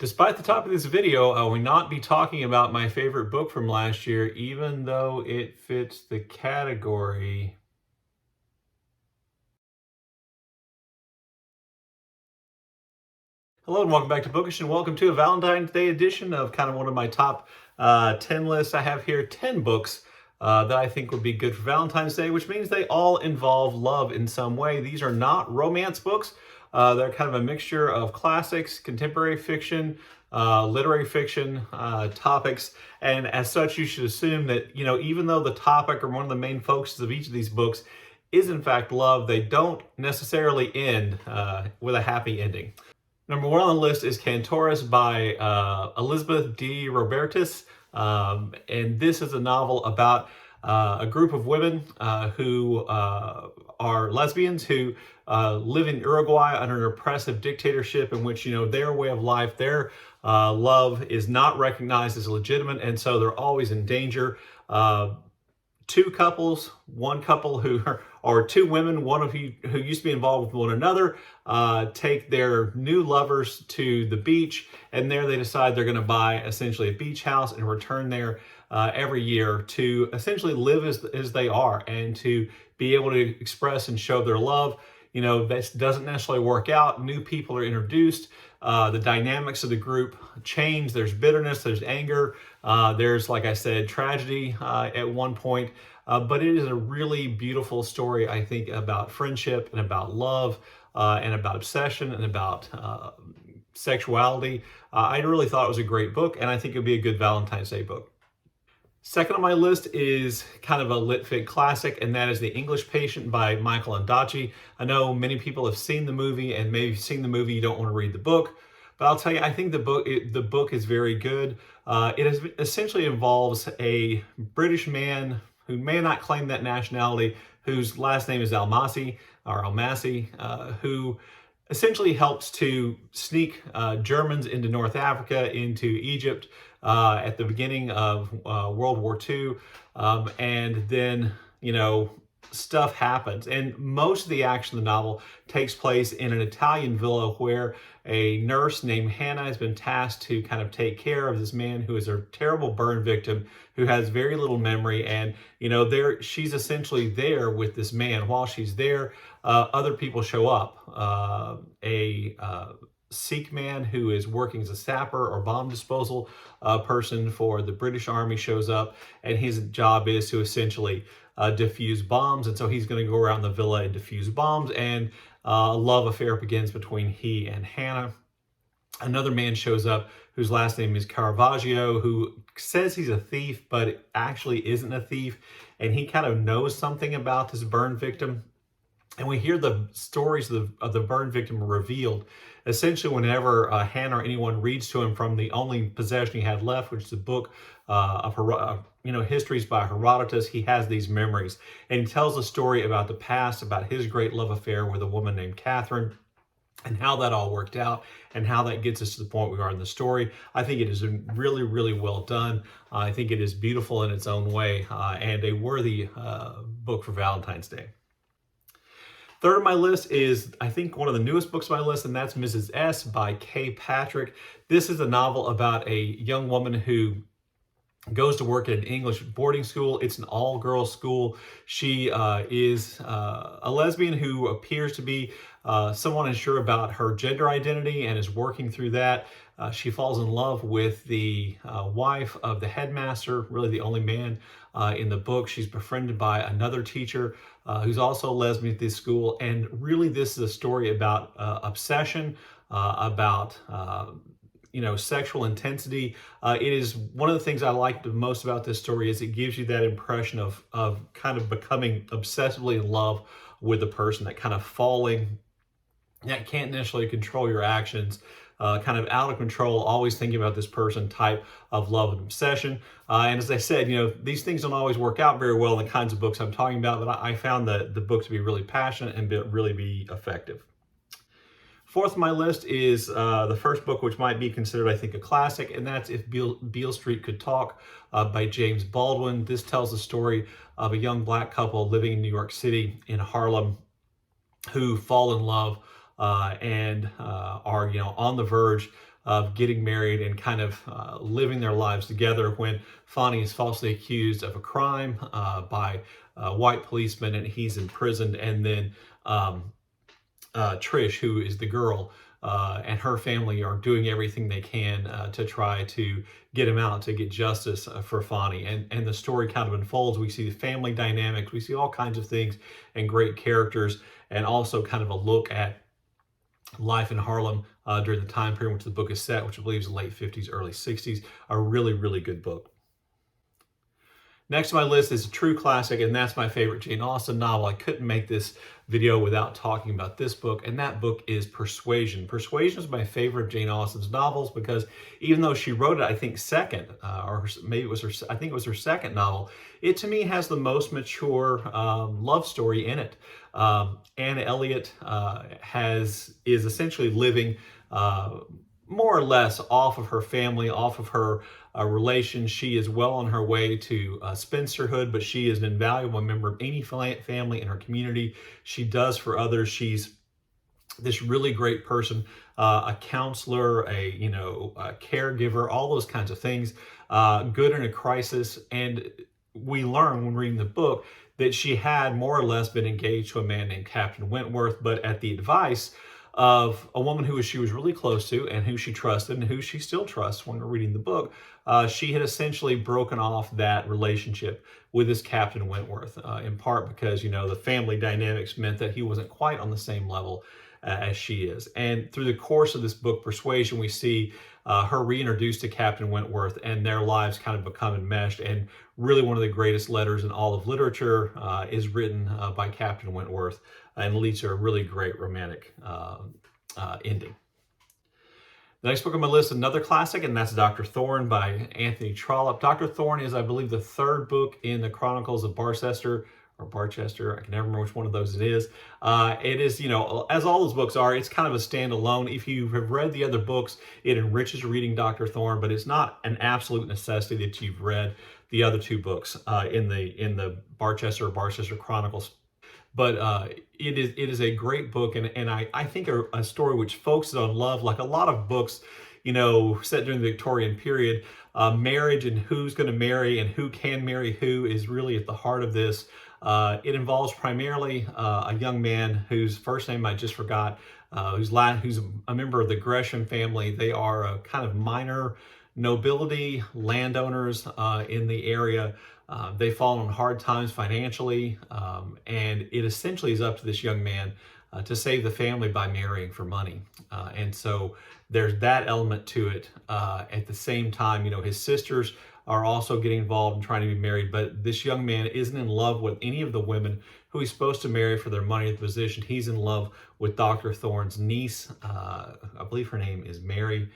Despite the topic of this video, I will not be talking about my favorite book from last year, even though it fits the category. Hello and welcome back to Bookish, and welcome to a Valentine's Day edition of kind of one of my top 10 lists. I have here 10 books that I think would be good for Valentine's Day, which means they all involve love in some way. These are not romance books. They're kind of a mixture of classics, contemporary fiction, literary fiction topics, and as such, you should assume that, even though the topic or one of the main focuses of each of these books is in fact love, they don't necessarily end with a happy ending. Number one on the list is Cantoras by Elizabeth D. Robertis. And this is a novel about a group of women who are lesbians who live in Uruguay under an oppressive dictatorship in which, their way of life, their love is not recognized as legitimate, and so they're always in danger. Two couples, one couple or two women, one of who used to be involved with one another, take their new lovers to the beach, and there they decide they're going to buy essentially a beach house and return there every year to essentially live as they are and to be able to express and show their love. This doesn't necessarily work out. New people are introduced. The dynamics of the group change. There's bitterness, there's anger, there's, like I said, tragedy at one point. But it is a really beautiful story, I think, about friendship and about love and about obsession and about sexuality. I really thought it was a great book, and I think it would be a good Valentine's Day book. Second on my list is kind of a lit fic classic, and that is The English Patient by Michael Ondaatje. I know many people have seen the movie, and maybe if you've seen the movie, you don't want to read the book. But I'll tell you, I think the book is very good. It essentially involves a British man who may not claim that nationality, whose last name is Almasi, who essentially helps to sneak Germans into North Africa, into Egypt, at the beginning of World War II. And then, stuff happens. And most of the action of the novel takes place in an Italian villa where a nurse named Hannah has been tasked to kind of take care of this man who is a terrible burn victim who has very little memory. And, she's essentially there with this man. While she's there, other people show up. A Sikh man who is working as a sapper or bomb disposal person for the British Army shows up, and his job is to essentially defuse bombs. And so he's going to go around the villa and defuse bombs, and a love affair begins between he and Hannah. Another man shows up whose last name is Caravaggio, who says he's a thief, but actually isn't a thief, and he kind of knows something about this burn victim. And we hear the stories of the burn victim revealed essentially whenever Hannah or anyone reads to him from the only possession he had left, which is a book of histories by Herodotus. He has these memories, and he tells a story about the past, about his great love affair with a woman named Catherine, and how that all worked out, and how that gets us to the point we are in the story. I think it is really, really well done. I think it is beautiful in its own way, and a worthy book for Valentine's Day. Third on my list is, I think, one of the newest books on my list, and that's Mrs. S by Kay Patrick. This is a novel about a young woman who goes to work at an English boarding school. It's an all-girls school. She is a lesbian who appears to be somewhat unsure about her gender identity and is working through that. She falls in love with the wife of the headmaster, really the only man in the book. She's befriended by another teacher who's also a lesbian at this school. And really, this is a story about obsession, about sexual intensity. It is one of the things I like the most about this story is it gives you that impression of kind of becoming obsessively in love with the person, that kind of falling, that can't necessarily control your actions, kind of out of control, always thinking about this person type of love and obsession. And as I said, these things don't always work out very well in the kinds of books I'm talking about, but I found the book to be really passionate and really be effective. Fourth on my list is the first book, which might be considered, I think, a classic, and that's If Beale Street Could Talk by James Baldwin. This tells the story of a young black couple living in New York City in Harlem who fall in love and are on the verge of getting married and kind of living their lives together when Fonny is falsely accused of a crime by white policemen and he's imprisoned, and then Trish, who is the girl, and her family are doing everything they can to try to get him out, to get justice for Fonny. And the story kind of unfolds. We see the family dynamics, we see all kinds of things and great characters, and also kind of a look at life in Harlem during the time period in which the book is set, which I believe is the late 50s, early 60s. A really, really good book. Next on my list is a true classic, and that's my favorite Jane Austen novel. I couldn't make this video without talking about this book, and that book is Persuasion. Persuasion is my favorite of Jane Austen's novels because even though she wrote it, I think, second, or maybe it was I think it was her second novel, it to me has the most mature love story in it. Anne Elliot is essentially living more or less off of her family, off of her relation. She is well on her way to spinsterhood, but she is an invaluable member of any family in her community. She does for others. She's this really great person, a counselor, a caregiver, all those kinds of things, good in a crisis. And we learn when reading the book that she had more or less been engaged to a man named Captain Wentworth, but at the advice of a woman who she was really close to and who she trusted and who she still trusts when we're reading the book, she had essentially broken off that relationship with this Captain Wentworth, in part because, the family dynamics meant that he wasn't quite on the same level as she is. And through the course of this book, Persuasion, we see her reintroduced to Captain Wentworth and their lives kind of become enmeshed. And really one of the greatest letters in all of literature is written by Captain Wentworth and leads to a really great romantic ending. The next book on my list, another classic, and that's Dr. Thorne by Anthony Trollope. Dr. Thorne is, I believe, the third book in the Chronicles of Barchester, or Barchester, I can never remember which one of those it is. It is, as all those books are, it's kind of a standalone. If you have read the other books, it enriches reading Dr. Thorne, but it's not an absolute necessity that you've read the other two books in the Barchester or Barchester Chronicles. But it is a great book, and I think a story which focuses on love, like a lot of books, set during the Victorian period. Marriage and who's going to marry and who can marry who is really at the heart of this. It involves primarily a young man whose first name I just forgot, who's a member of the Gresham family. They are a kind of minor nobility landowners in the area. They fall on hard times financially, and it essentially is up to this young man to save the family by marrying for money. And so there's that element to it. At the same time, his sisters are also getting involved in trying to be married, but this young man isn't in love with any of the women who he's supposed to marry for their money at the position. He's in love with Dr. Thorne's niece. I believe her name is Mary,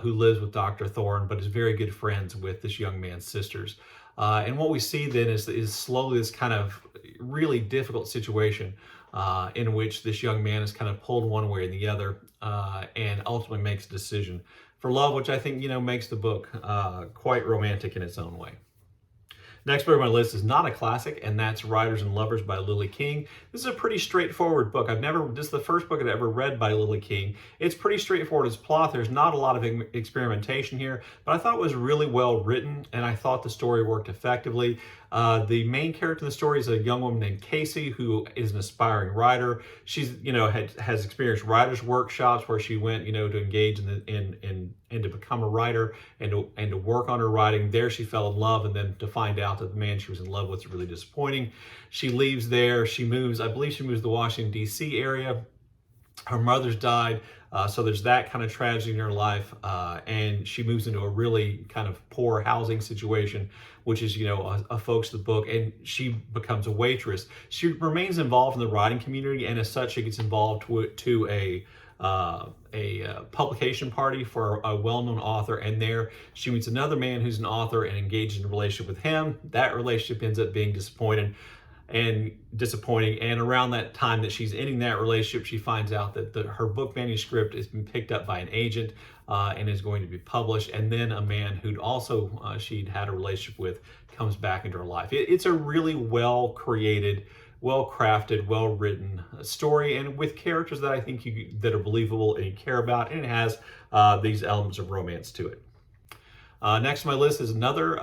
who lives with Dr. Thorne, but is very good friends with this young man's sisters. And what we see then is slowly this kind of really difficult situation in which this young man is kind of pulled one way or the other, and ultimately makes a decision for love, which I think, makes the book quite romantic in its own way. Next book on my list is not a classic, and that's Writers and Lovers by Lilly King. This is a pretty straightforward book. This is the first book I've ever read by Lilly King. It's pretty straightforward as plot. There's not a lot of experimentation here, but I thought it was really well written, and I thought the story worked effectively. The main character in the story is a young woman named Casey, who is an aspiring writer. She's, has experienced writers' workshops where she went, to engage and to become a writer and to work on her writing. There she fell in love, and then to find out that the man she was in love with is really disappointing. She leaves there. She moves, I believe she moves to the Washington, D.C. area. Her mother's died, so there's that kind of tragedy in her life, and she moves into a really kind of poor housing situation, which is, a focus of the book, and she becomes a waitress. She remains involved in the writing community, and as such, she gets involved to a publication party for a well-known author, and there she meets another man who's an author and engages in a relationship with him. That relationship ends up being disappointing, and around that time that she's ending that relationship, she finds out that her book manuscript has been picked up by an agent and is going to be published, and then a man who'd also she'd had a relationship with comes back into her life. It's a really well created, well-crafted, well-written story, and with characters that I think that are believable and you care about, and it has these elements of romance to it. Next on my list is another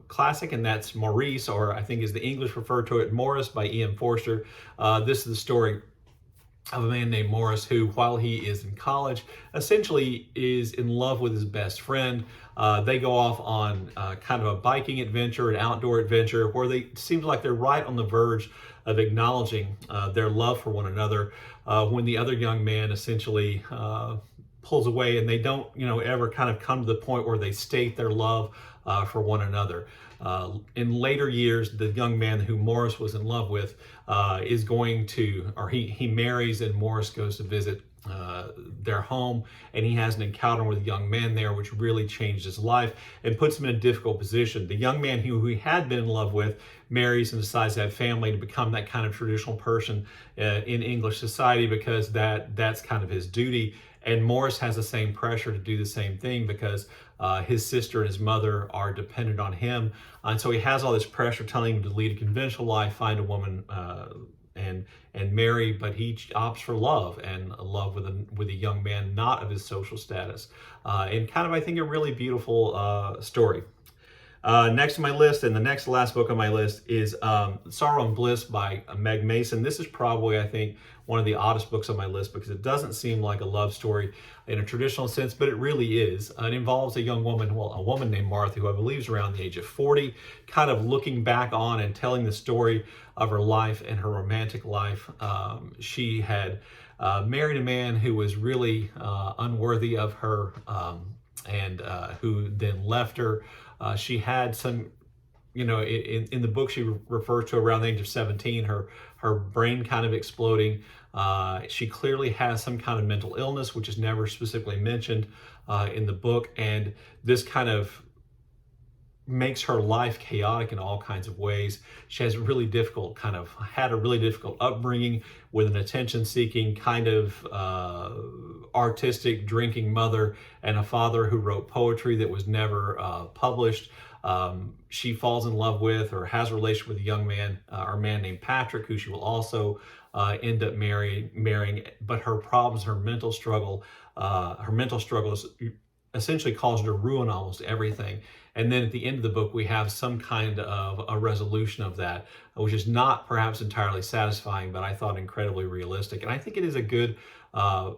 classic, and that's Maurice, or I think as the English refer to it, Morris, by E.M. Forster. This is the story of a man named Maurice who, while he is in college, essentially is in love with his best friend. They go off on kind of a biking adventure, an outdoor adventure, where they seem like they're right on the verge of acknowledging their love for one another, when the other young man essentially pulls away, and they don't, ever kind of come to the point where they state their love for one another. In later years, the young man who Maurice was in love with is going to, or he marries, and Maurice goes to visit their home, and he has an encounter with a young man there, which really changed his life and puts him in a difficult position. The young man who he had been in love with marries and decides to have family, to become that kind of traditional person in English society, because that's kind of his duty. And Maurice has the same pressure to do the same thing, because his sister and his mother are dependent on him. And so he has all this pressure telling him to lead a conventional life, find a woman and marry, but he opts for love, and love with a young man not of his social status. And kind of, I think, a really beautiful story. Next on my list, and the next to last book on my list, is Sorrow and Bliss by Meg Mason. This is probably, I think, one of the oddest books on my list, because it doesn't seem like a love story in a traditional sense, but it really is. It involves a young woman, a woman named Martha, who I believe is around the age of 40, kind of looking back on and telling the story of her life and her romantic life. She had married a man who was really unworthy of her, and who then left her. She had some, in the book she refers to around the age of 17, her brain kind of exploding. She clearly has some kind of mental illness, which is never specifically mentioned in the book. And this kind of makes her life chaotic in all kinds of ways. She has had a really difficult upbringing with an attention-seeking kind of artistic drinking mother, and a father who wrote poetry that was never published. She falls in love with, or has a relationship with, a young man, or a man named Patrick, who she will also end up marrying. But her problems, her mental struggles essentially caused her to ruin almost everything. And then at the end of the book, we have some kind of a resolution of that, which is not perhaps entirely satisfying, but I thought incredibly realistic. And I think it is a good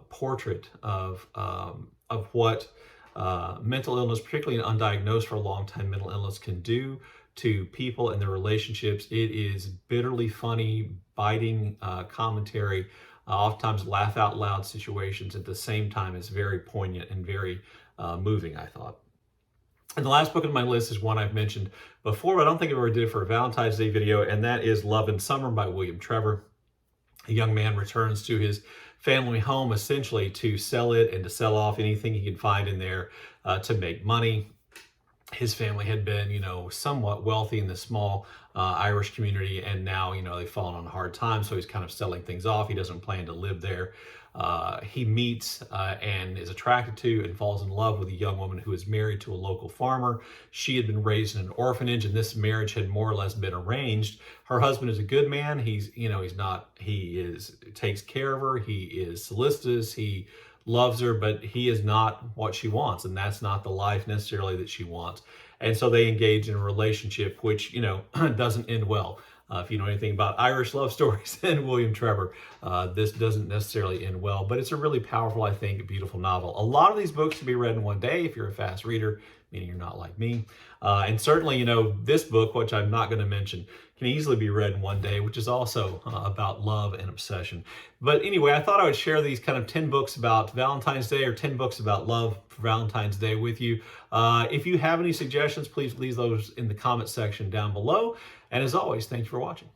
portrait of what mental illness, particularly undiagnosed for a long time mental illness, can do to people and their relationships. It is bitterly funny, biting commentary, oftentimes laugh out loud situations. At the same time, it's very poignant and very moving, I thought. And the last book on my list is one I've mentioned before, but I don't think I ever did for a Valentine's Day video, and that is Love in Summer by William Trevor. A young man returns to his family home essentially to sell it and to sell off anything he can find in there to make money. His family had been, somewhat wealthy in this small Irish community, and now, they've fallen on hard times, so he's kind of selling things off. He doesn't plan to live there. He meets and is attracted to and falls in love with a young woman who is married to a local farmer. She had been raised in an orphanage, and this marriage had more or less been arranged. Her husband is a good man. He takes care of her. He is solicitous. He loves her, but he is not what she wants, and that's not the life necessarily that she wants. And so they engage in a relationship which, doesn't end well. If you know anything about Irish love stories and William Trevor, this doesn't necessarily end well, but it's a really powerful, I think, beautiful novel. A lot of these books can be read in one day if you're a fast reader, meaning you're not like me. And certainly, this book, which I'm not going to mention, can easily be read in one day, which is also about love and obsession. But anyway, I thought I would share these kind of 10 books about Valentine's Day, or 10 books about love for Valentine's Day with you. If you have any suggestions, please leave those in the comment section down below. And as always, thank you for watching.